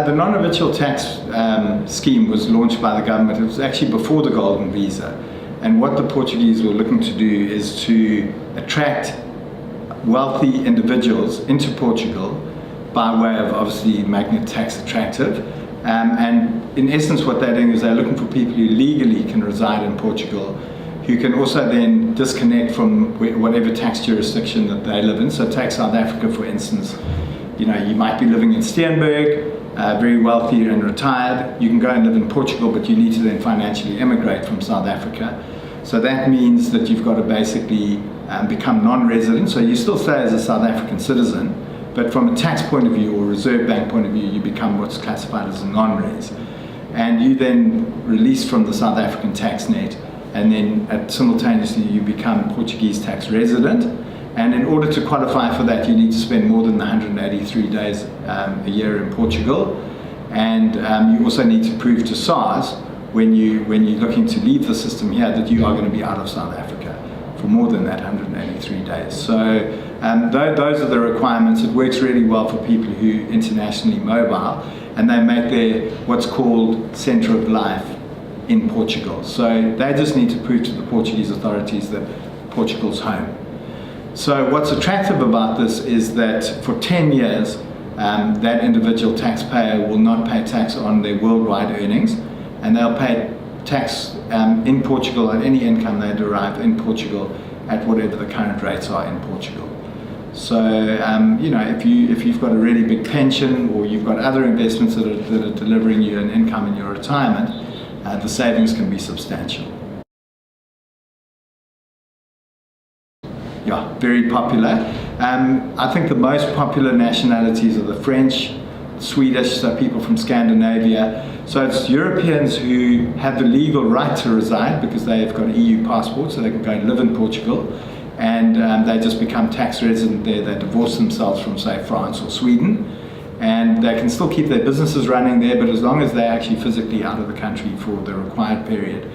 The non-habitual tax scheme was launched by the government. It was actually before the golden visa. And what the Portuguese were looking to do is to attract wealthy individuals into Portugal by way of obviously making it tax attractive. And in essence what they're doing is they're looking for people who legally can reside in Portugal, who can also then disconnect from whatever tax jurisdiction that they live in. So take South Africa for instance. You know, you might be living in Steenberg, very wealthy and retired. You can go and live in Portugal, but you need to then financially immigrate from South Africa. So that means that you've got to basically become non-resident. So you still stay as a South African citizen, but from a tax point of view or Reserve Bank point of view, you become what's classified as a non-res. And you then release from the South African tax net, and then simultaneously you become Portuguese tax resident. And in order to qualify for that, you need to spend more than 183 days a year in Portugal. And you also need to prove to SARS when you're looking to leave the system here that you are going to be out of South Africa for more than that 183 days. So those are the requirements. It works really well for people who are internationally mobile, and they make their what's called centre of life in Portugal. So they just need to prove to the Portuguese authorities that Portugal's home. So what's attractive about this is that for 10 years, that individual taxpayer will not pay tax on their worldwide earnings, and they'll pay tax in Portugal on any income they derive in Portugal at whatever the current rates are in Portugal. So you know, if you've got a really big pension or you've got other investments that are delivering you an income in your retirement, the savings can be substantial. Yeah, very popular. I think the most popular nationalities are the French, Swedish, so people from Scandinavia. So it's Europeans who have the legal right to reside because they've got an EU passport, so they can go and live in Portugal, and they just become tax resident there. They divorce themselves from, say, France or Sweden, and they can still keep their businesses running there, but as long as they're actually physically out of the country for the required period,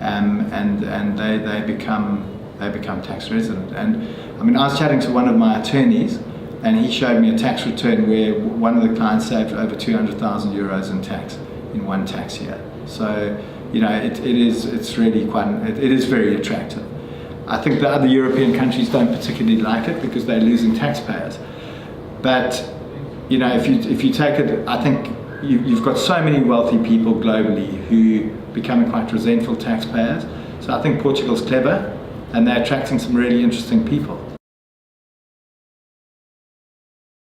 and they become tax resident. And I mean, I was chatting to one of my attorneys, and he showed me a tax return where one of the clients saved over 200,000 euros in tax in one tax year. So, you know, it is really it is very attractive. I think the other European countries don't particularly like it because they're losing taxpayers. But, you know, if you take it, I think you've got so many wealthy people globally who become quite resentful taxpayers. So I think Portugal's clever, and they're attracting some really interesting people.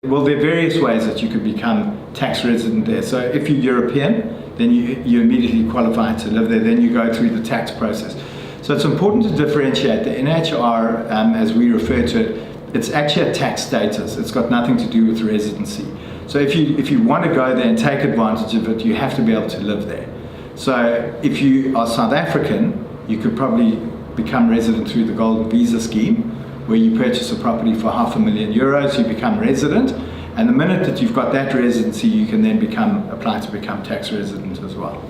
Well, there are various ways that you could become tax resident there. So if you're European, then you immediately qualify to live there, then you go through the tax process. So it's important to differentiate. The NHR, as we refer to it, it's actually a tax status. It's got nothing to do with residency. So if you want to go there and take advantage of it, you have to be able to live there. So if you are South African, you could probably become resident through the golden visa scheme, where you purchase a property for €500,000, you become resident, and the minute that you've got that residency, you can then apply to become tax resident as well.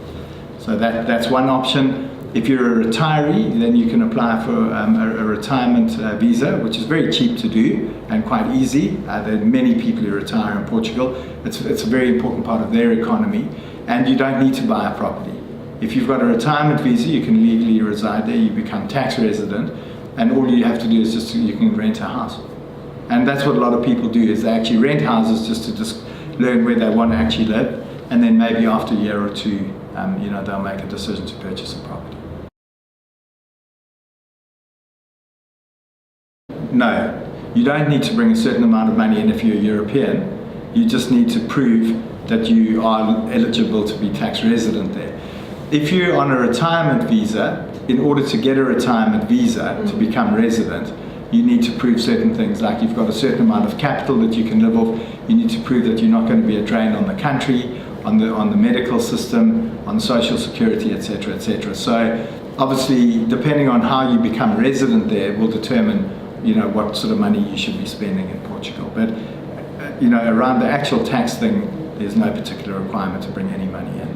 So that's one option. If you're a retiree, then you can apply for a retirement visa, which is very cheap to do and quite easy. There are many people who retire in Portugal. It's a very important part of their economy, and you don't need to buy a property. If you've got a retirement visa, you can legally reside there, you become tax resident, and all you have to do is you can rent a house. And that's what a lot of people do, is they actually rent houses just to learn where they want to actually live, and then maybe after a year or two, you know, they'll make a decision to purchase a property. No, you don't need to bring a certain amount of money in if you're European. You just need to prove that you are eligible to be tax resident there. If you're on a retirement visa, in order to get a retirement visa to become resident, you need to prove certain things, like you've got a certain amount of capital that you can live off. You need to prove that you're not going to be a drain on the country, on the medical system, on social security, etc., etc. So obviously, depending on how you become resident there, will determine, you know, what sort of money you should be spending in Portugal. But you know, around the actual tax thing, there's no particular requirement to bring any money in.